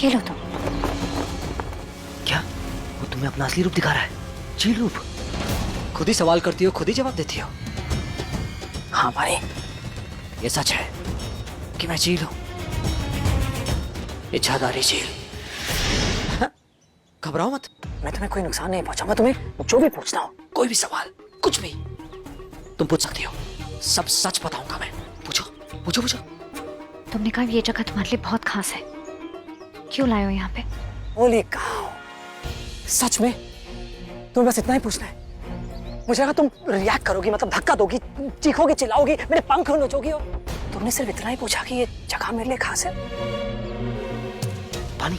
ये लो तुम। क्या वो तुम्हें अपना असली रूप दिखा रहा है? चील रूप? खुद ही सवाल करती हो, खुद ही जवाब देती हो। हाँ भाई, ये सच है कि मैं चील हूं, इच्छाधारी चील। घबराओ मत, मैं तुम्हें कोई नुकसान नहीं पहुंचाऊंगा। तुम्हें जो भी पूछना हो, कोई भी सवाल, कुछ भी तुम पूछ सकती हो, सब सच बताऊंगा मैं। पूछो पूछो पूछो। तुमने कहा ये जगह तुम्हारे लिए बहुत खास है, क्यों लाए हो यहाँ पे? बोली कहा सच में तुम्हें बस इतना ही पूछना है? मुझे लगा तुम रिएक्ट करोगी, मतलब धक्का दोगी, चीखोगी, चिल्लाओगी, मेरे पंख नोचोगी। और तुमने सिर्फ इतना ही पूछा कि ये जगह मेरे लिए खास है। पानी,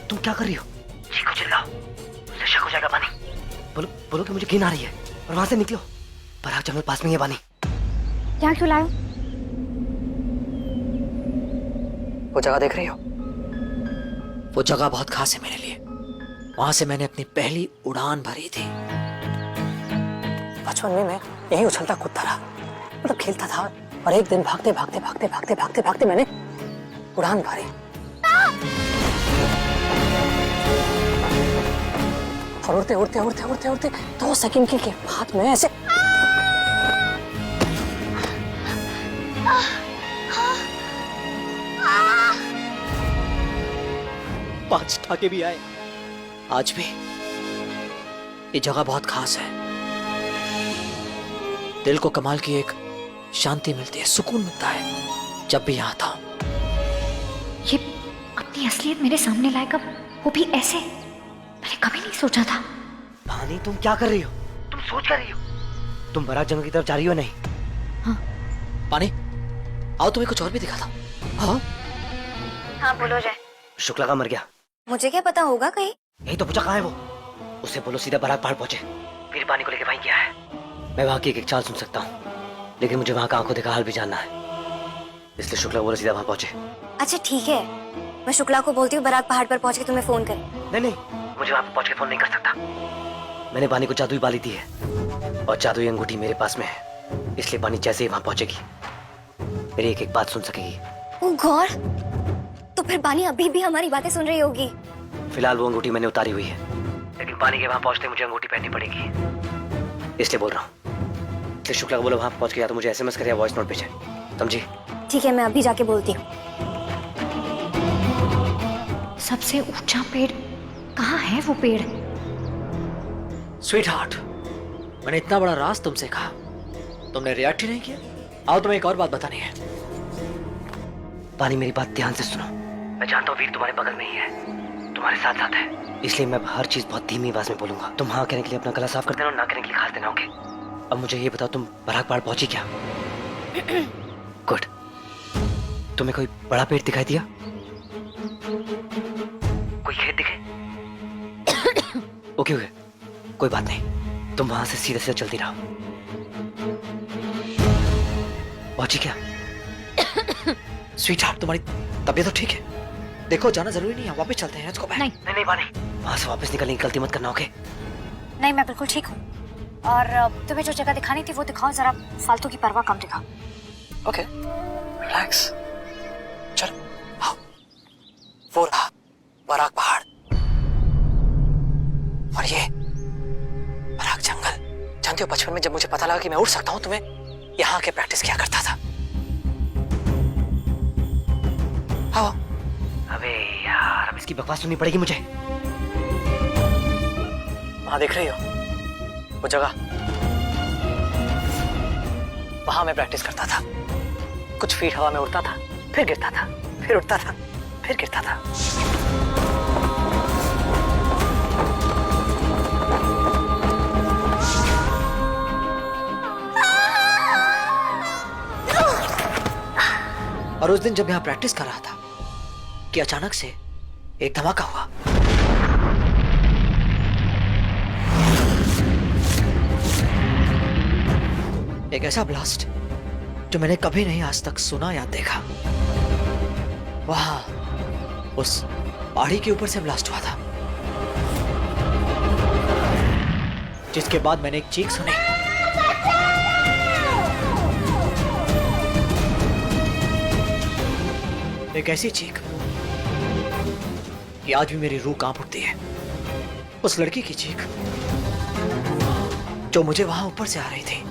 तुम क्या कर रही हो? चीखो चिल्लाओ, मुझे शक हो जाएगा। पानी, बोलो बोलो कि मुझे गिन आ रही है और वहां से निकलो। पराग जंगल पास में है। पानी, यहाँ क्यों लाए हो? वो जगह देख रही हो? वो जगह बहुत खास है मेरे लिए। वहां से मैंने अपनी पहली उड़ान भरी थी। बचपन में मैं यही उछलता कूदता रहा, मतलब खेलता था। और एक दिन भागते भागते भागते भागते भागते भागते मैंने उड़ान भरी। और उड़ते उड़ते उड़ते उड़ते उड़ते 2 सेकंड के बाद मैं ऐसे पांच ठाके भी आए। आज भी ये जगह बहुत खास है। दिल को कमाल की एक शांति मिलती है, सुकून मिलता है जब भी यहाँ था। ये अपनी असलियत मेरे सामने लाएगा, वो भी ऐसे, मैंने कभी नहीं सोचा था। भानी, तुम क्या कर रही हो? तुम सोच कर रही हो? तुम बराग जंगल की तरफ जा रही हो? नहीं। हाँ। पानी, आओ तुम्हें कुछ और भी दिखाता हूँ। हाँ हाँ, बोलो जय। शुक्ला का मर गया। मुझे क्या पता होगा कहीं। यही तो पूछा, कहाँ है वो? उसे बोलो सीधा बराग पहाड़ पहुंचे। फिर पानी को लेके वहीं गया है। मैं वहाँ की एक चाल सुन सकता हूँ, लेकिन मुझे वहाँ का आंखों देखा हाल भी जानना है, इसलिए शुक्ला को बोलो सीधा वहाँ पहुंचे। अच्छा ठीक है, मैं शुक्ला को बोलती हूँ बराग पहाड़ पर पहुँच के तुम्हें फोन करे। नहीं नहीं, मुझे वहाँ पे पहुँच के फोन नहीं कर सकता। मैंने पानी को जादुई बाली दी है और जादुई अंगूठी मेरे पास में है, इसलिए पानी जैसे ही वहाँ पहुंचेगी मेरी एक एक बात सुन सकेगी। ओ गौर, तो फिर पानी अभी भी हमारी बातें सुन रही होगी। फिलहाल वो अंगूठी मैंने उतारी हुई है, लेकिन पानी के वहाँ पहुँचते मुझे अंगूठी पहननी पड़ेगी, इसलिए बोल रहा हूँ। इसलिए शुक्ला को बोलो वहाँ पहुँच के या तो मुझे SMS करे या वॉइस नोट भेजे, समझी? ठीक है, मैं अभी जाके बोलती हूँ। सबसे ऊंचा पेड़ कहाँ है? वो पेड़? स्वीट हार्ट, मैंने इतना बड़ा राज तुमसे कहा, तुमने रिएक्ट ही नहीं किया। आओ तुम्हें एक और बात बतानी है। पानी, मेरी बात ध्यान से सुनो। मैं जानता हूँ वीर तुम्हारे बगल में ही है, तुम्हारे साथ साथ है, इसलिए मैं हर चीज बहुत धीमी आवाज में बोलूंगा। तुम हाँ कहने के लिए अपना गला साफ कर देना और ना कहने के लिए खास देना, ओके? अब मुझे ये बताओ, तुम बराग पहाड़ पहुंची क्या? गुड। तुम्हें कोई बड़ा पेड़ दिखाई दिया? कोई खेत दिखे? ओके ओके, कोई बात नहीं, तुम वहां से सीधे सीधे चलती रहो। पहुंची क्या? स्वीट हार्ट, तुम्हारी तबीयत तो ठीक है? देखो जाना जरूरी नहीं है, वापस चलते हैं। नहीं नहीं नहीं पानी, वहां से वापस निकलने की गलती मत करना, ओके? नहीं, मैं बिल्कुल ठीक हूँ। और तुम्हें जो जगह दिखानी थी वो दिखाओ, जरा फालतू की परवाह कम दिखाओ। Okay, relax. चलो आओ। वो रहा बराग पहाड़ और ये बराग जंगल। जानते हो, बचपन में जब मुझे पता लगा कि मैं उड़ सकता हूँ तो मैं यहाँ आके प्रैक्टिस किया करता था। आओ। अबे यार, अब इसकी बकवास सुननी पड़ेगी मुझे। वहां देख रही हो वो जगह? वहां मैं प्रैक्टिस करता था। कुछ फीट हवा में उड़ता था, फिर गिरता था, फिर उड़ता था, फिर गिरता था। और उस दिन जब यहां प्रैक्टिस कर रहा था कि अचानक से एक धमाका हुआ। एक ऐसा ब्लास्ट जो मैंने कभी नहीं आज तक सुना या देखा। वहां उस पहाड़ी के ऊपर से ब्लास्ट हुआ था, जिसके बाद मैंने एक चीख सुनी। एक ऐसी चीख कि आज भी मेरी रूह कांप उठती है। उस लड़की की चीख जो मुझे वहां ऊपर से आ रही थी,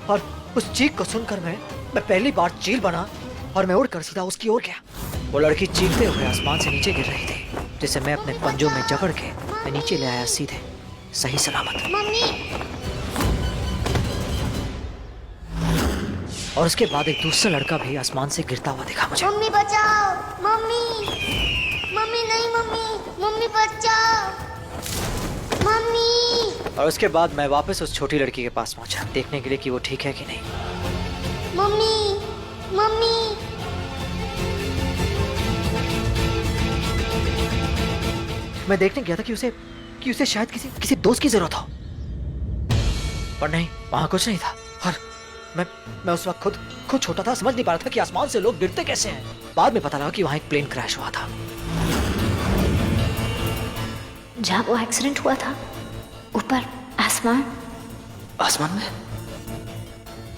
और उस चीख को सुनकर मैं पहली बार चील बना और मैं उड़कर सीधा उसकी ओर गया। वो लड़की चीखते हुए आसमान से नीचे गिर रही थी, जिसे मैं अपने पंजों में जकड़ के मैं नीचे ले आया, सीधे सही सलामत। मम्मी, और उसके बाद एक दूसरा लड़का भी आसमान से गिरता हुआ दिखा मुझे। मम्मी बचाओ, मम्मी, मम्मी नहीं, मम्मी, मम्मी बचाओ, मम्मी, और उसके बाद मैं वापस उस छोटी लड़की के पास पहुंचा, देखने के लिए कि वो ठीक है कि नहीं। मम्मी, मम्मी, मैं देखने गया था कि उसे शायद किसी दोस्त की जरूरत हो, पर नहीं, वहां कुछ नहीं था। और मैं उस वक्त खुद छोटा था, समझ नहीं पा रहा था कि आसमान से लोग गिरते कैसे हैं। बाद में पता लगा कि वहां एक प्लेन क्रैश हुआ था। जहाँ वो एक्सीडेंट हुआ था, ऊपर आसमान में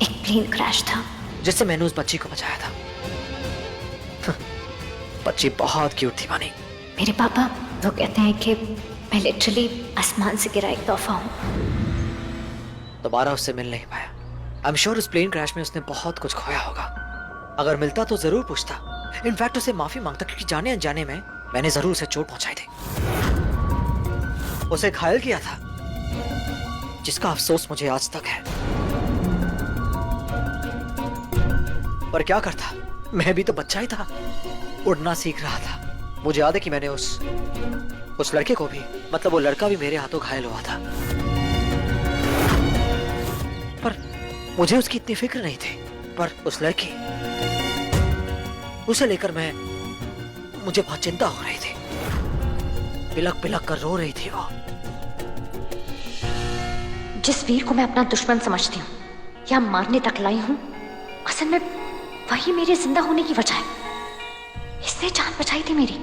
एक प्लेन क्रैश था, जिससे मैंने उस बच्ची को बचाया था। बच्ची बहुत क्यूट थी वानी। मेरे पापा वो कहते हैं कि मैं लिटरली आसमान से गिरा एक तोहफा हूँ। दोबारा उससे मिल नहीं पाया। आई एम श्योर उस प्लेन क्रैश में उसने बहुत कुछ खोया होगा। अगर मिलता तो जरूर पूछता, इनफैक्ट उसे माफी मांगता, क्योंकि जाने अनजाने में मैंने जरूर उसे चोट पहुंचाई थी, उसे घायल किया था, जिसका अफसोस मुझे आज तक है। पर क्या करता, मैं भी तो बच्चा ही था, उड़ना सीख रहा था। मुझे याद है कि मैंने उस लड़के को भी, मतलब वो लड़का भी मेरे हाथों घायल हुआ था, पर मुझे उसकी इतनी फिक्र नहीं थी। पर उस लड़की, उसे लेकर मुझे बहुत चिंता हो रही थी। पिलक पिलक कर रो रही थी वो। जिस वीर को मैं अपना दुश्मन समझती हूँ या मारने तक लाई हूँ, असल में वही मेरे जिंदा होने की वजह है। इसने जान बचाई थी मेरी।